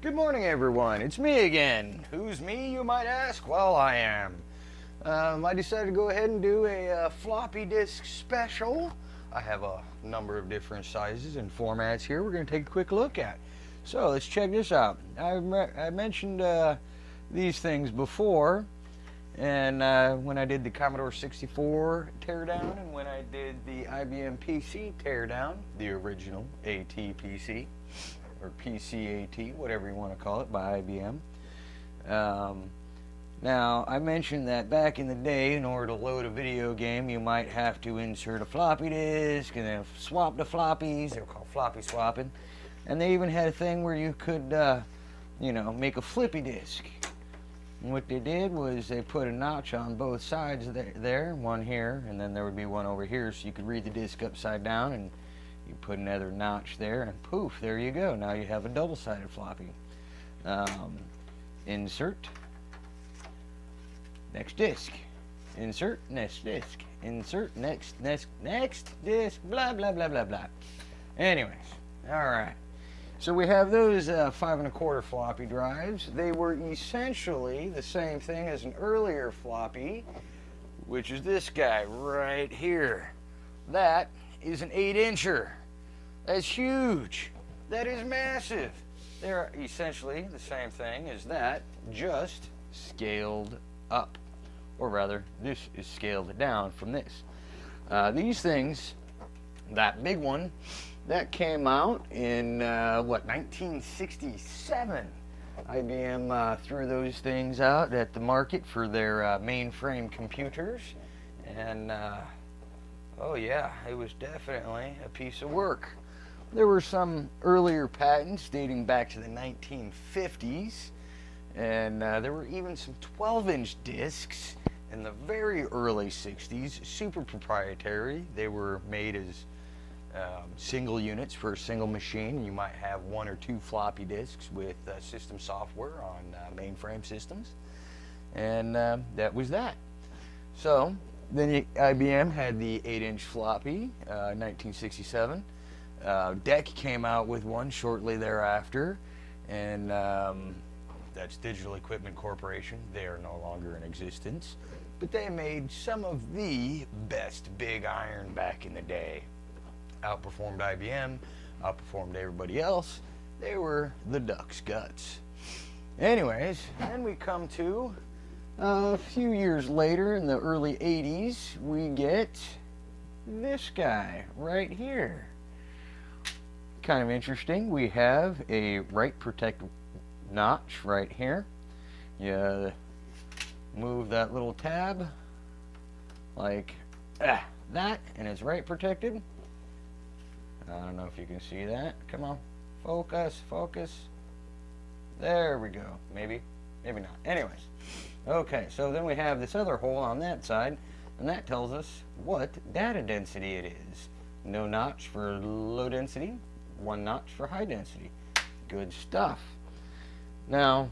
Good morning, everyone. It's me again. Who's me, you might ask? Well, I am. I decided to go ahead and do a floppy disk special. I have a number of different sizes and formats here we're going to take a quick look at. So let's check this out. I mentioned these things before, and when I did the Commodore 64 teardown and when I did the IBM PC teardown, the original AT PC, or PCAT, whatever you want to call it, by IBM. Now, I mentioned that back in the day, in order to load a video game, you might have to insert a floppy disk and then swap the floppies. They were called floppy swapping. And they even had a thing where you could, make a flippy disk. And what they did was they put a notch on both sides there, one here, and then there would be one over here, so you could read the disk upside down, and you put another notch there, and poof, there you go. Now you have a double-sided floppy. Insert, next disk. Insert, next disk. Insert, next disk, blah, blah, blah, blah, blah. Anyways, all right. So we have those 5 1/4 floppy drives. They were essentially the same thing as an earlier floppy, which is this guy right here. That is an 8-incher. That's huge. That is massive. They're essentially the same thing as that, just scaled up. Or rather, this is scaled down from this. These things, that big one, that came out in, 1967. IBM threw those things out at the market for their mainframe computers. And, oh yeah, it was definitely a piece of work. There were some earlier patents dating back to the 1950s, and there were even some 12-inch discs in the very early 60s, super proprietary. They were made as single units for a single machine. You might have 1 or 2 floppy disks with system software on mainframe systems, and that was that. So then IBM had the 8-inch floppy, 1967. DEC came out with one shortly thereafter, and that's Digital Equipment Corporation. They are no longer in existence, but they made some of the best big iron back in the day. Outperformed IBM, outperformed everybody else. They were the duck's guts. Anyways, then we come to a few years later, in the early 80s, we get this guy right here. Kind of interesting. We have a write protect notch right here. You move that little tab like that, and it's write protected. I don't know if you can see that. Come on, focus. There we go. Maybe not. Anyways, okay, so then we have this other hole on that side, and that tells us what data density it is. No notch for low density, 1 notch for high density. Good stuff. Now,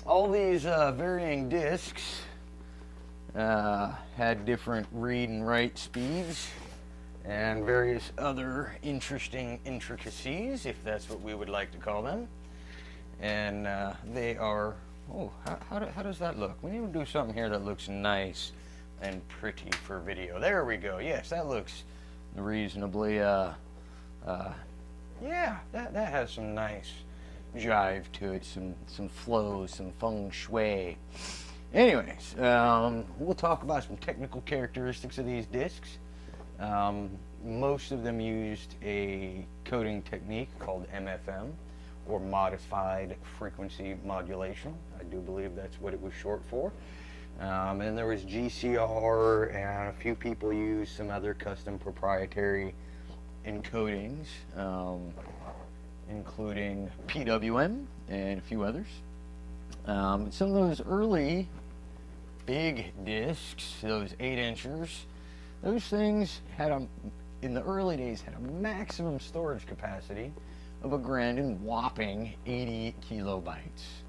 all these varying disks had different read and write speeds and various other interesting intricacies, if that's what we would like to call them. And they are, how does that look? We need to do something here that looks nice and pretty for video. There we go. Yes, that looks reasonably, yeah, that has some nice jive to it, some flow, some feng shui. Anyways, we'll talk about some technical characteristics of these disks. Most of them used a coding technique called MFM, or modified frequency modulation. I do believe that's what it was short for. And then there was GCR, and a few people used some other custom proprietary encodings, including PWM and a few others. Some of those early big discs, those 8-inchers, those things had in the early days had a maximum storage capacity of a grand and whopping 80 kilobytes.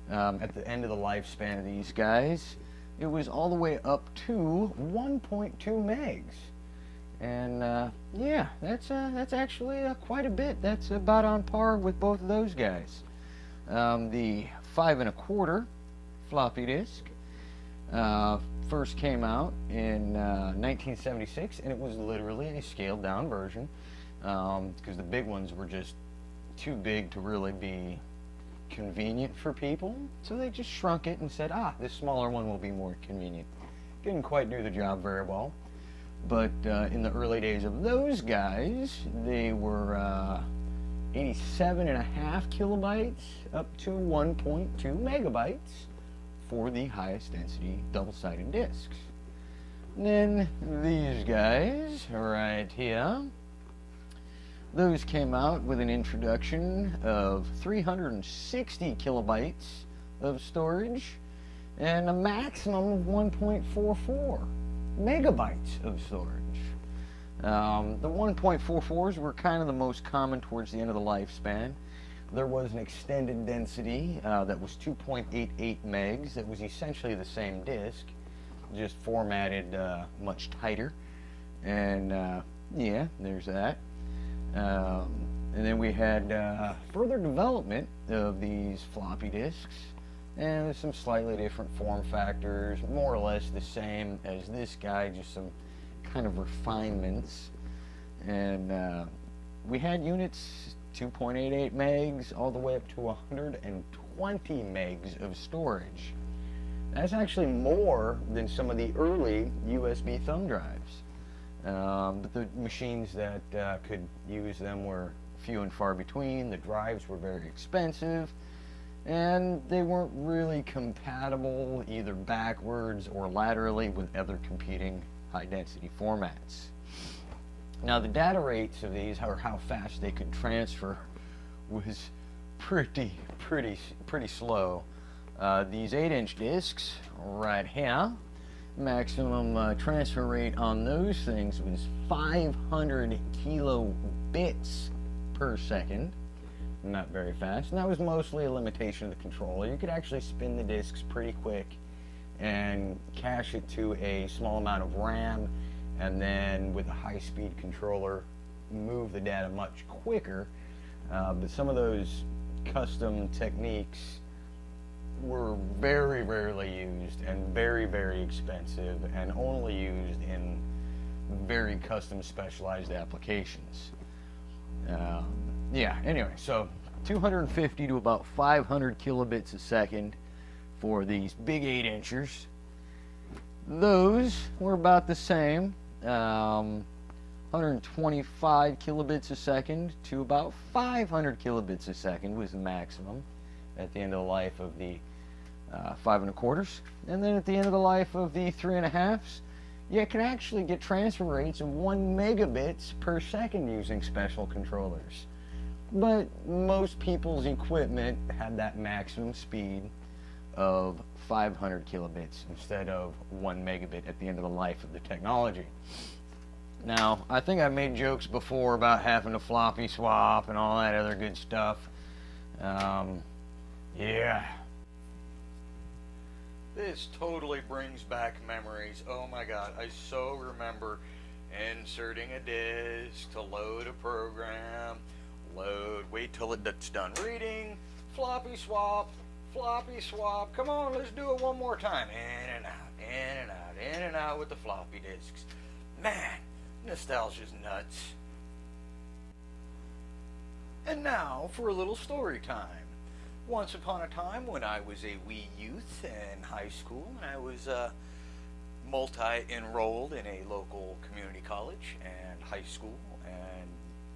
At the end of the lifespan of these guys, it was all the way up to 1.2 megs. And yeah, that's actually quite a bit. That's about on par with both of those guys. The 5 1/4 floppy disk first came out in 1976, and it was literally a scaled down version because the big ones were just too big to really be convenient for people, so they just shrunk it and said, this smaller one will be more convenient. Didn't quite do the job very well, but in the early days of those guys, they were 87.5 kilobytes up to 1.2 megabytes for the highest density double-sided discs. And then these guys right here, those came out with an introduction of 360 kilobytes of storage and a maximum of 1.44 megabytes of storage. The 1.44s were kind of the most common towards the end of the lifespan. There was an extended density that was 2.88 megs that was essentially the same disk, just formatted much tighter. And yeah, there's that. And then we had further development of these floppy disks, and some slightly different form factors, more or less the same as this guy, just some kind of refinements. And we had units 2.88 megs all the way up to 120 megs of storage. That's actually more than some of the early USB thumb drives. But the machines that could use them were few and far between. The drives were very expensive, and they weren't really compatible either backwards or laterally with other competing high-density formats. Now, the data rates of these, or how fast they could transfer, was pretty slow. These 8-inch discs right here, maximum transfer rate on those things was 500 kilobits per second. Not very fast, and that was mostly a limitation of the controller. You could actually spin the discs pretty quick and cache it to a small amount of RAM, and then with a high-speed controller move the data much quicker. But some of those custom techniques were very rarely used and very expensive, and only used in very custom specialized applications. Yeah, anyway, so 250 to about 500 kilobits a second for these big 8-inchers. Those were about the same, 125 kilobits a second to about 500 kilobits a second was the maximum at the end of the life of the 5 1/4s. And then at the end of the life of the 3 1/2s, you can actually get transfer rates of 1 megabits per second using special controllers. But most people's equipment had that maximum speed of 500 kilobits instead of 1 megabit at the end of the life of the technology. Now, I think I made jokes before about having to floppy swap and all that other good stuff. Yeah. This totally brings back memories. Oh my god, I so remember inserting a disk to load a program, wait till it's done reading, floppy swap, come on, let's do it one more time, in and out with the floppy disks. Man, nostalgia's nuts. And now for a little story time. Once upon a time when I was a wee youth in high school, and I was multi-enrolled in a local community college and high school and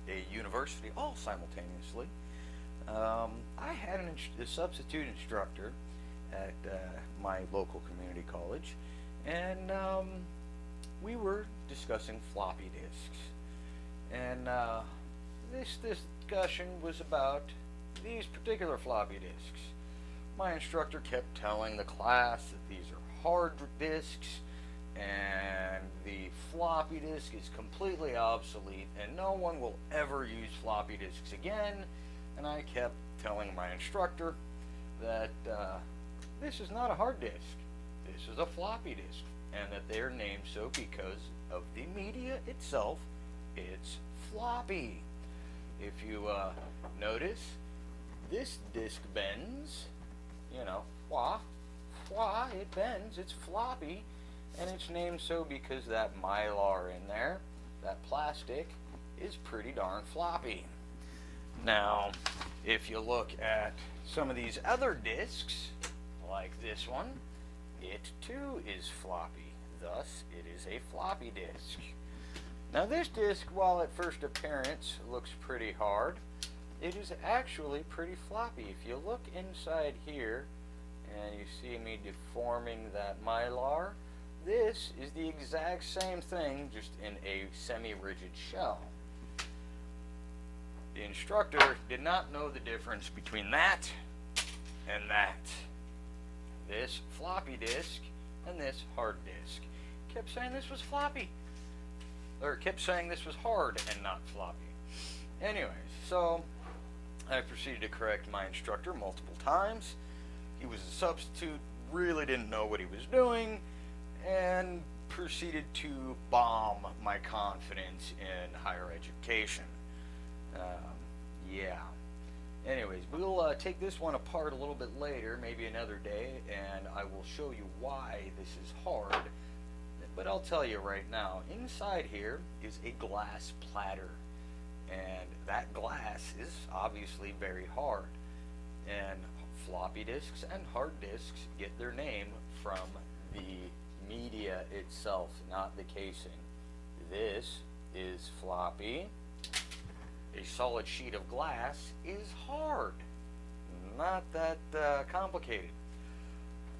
a university all simultaneously, I had a substitute instructor at my local community college, and we were discussing floppy disks. And this discussion was about these particular floppy disks. My instructor kept telling the class that these are hard disks and the floppy disk is completely obsolete and no one will ever use floppy disks again. And I kept telling my instructor that this is not a hard disk, this is a floppy disk, and that they're named so because of the media itself. It's floppy. If you notice, This disc bends, you know, it bends, it's floppy, and it's named so because that mylar in there, that plastic, is pretty darn floppy. Now, if you look at some of these other discs, like this one, it too is floppy. Thus, it is a floppy disk. Now this disc, while at first appearance looks pretty hard, it is actually pretty floppy. If you look inside here, and you see me deforming that mylar, this is the exact same thing, just in a semi-rigid shell. The instructor did not know the difference between that and that. This floppy disk and this hard disk. Kept saying this was floppy. Or kept saying this was hard and not floppy. Anyways, so I proceeded to correct my instructor multiple times. He was a substitute, really didn't know what he was doing, and proceeded to bomb my confidence in higher education. Yeah. Anyways, we'll take this one apart a little bit later, maybe another day, and I will show you why this is hard. But I'll tell you right now, inside here is a glass platter, and that glass is obviously very hard. And floppy disks and hard disks get their name from the media itself, not the casing. This is floppy. A solid sheet of glass is hard. Not that complicated.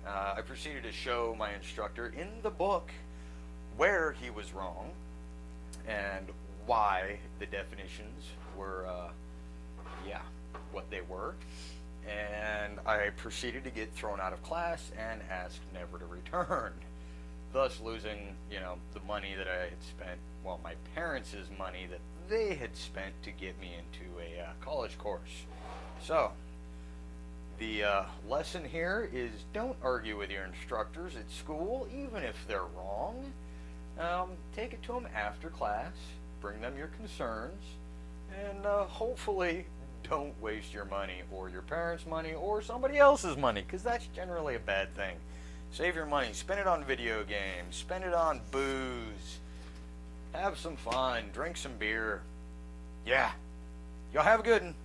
I proceeded to show my instructor in the book where he was wrong and why the definitions were, what they were. And I proceeded to get thrown out of class and asked never to return, thus losing, the money that I had spent, well, my parents' money that they had spent to get me into a college course. So, the lesson here is don't argue with your instructors at school, even if they're wrong. Take it to them after class, bring them your concerns, and hopefully don't waste your money or your parents' money or somebody else's money, because that's generally a bad thing. Save your money, spend it on video games, spend it on booze, have some fun, drink some beer. Yeah, y'all have a good one.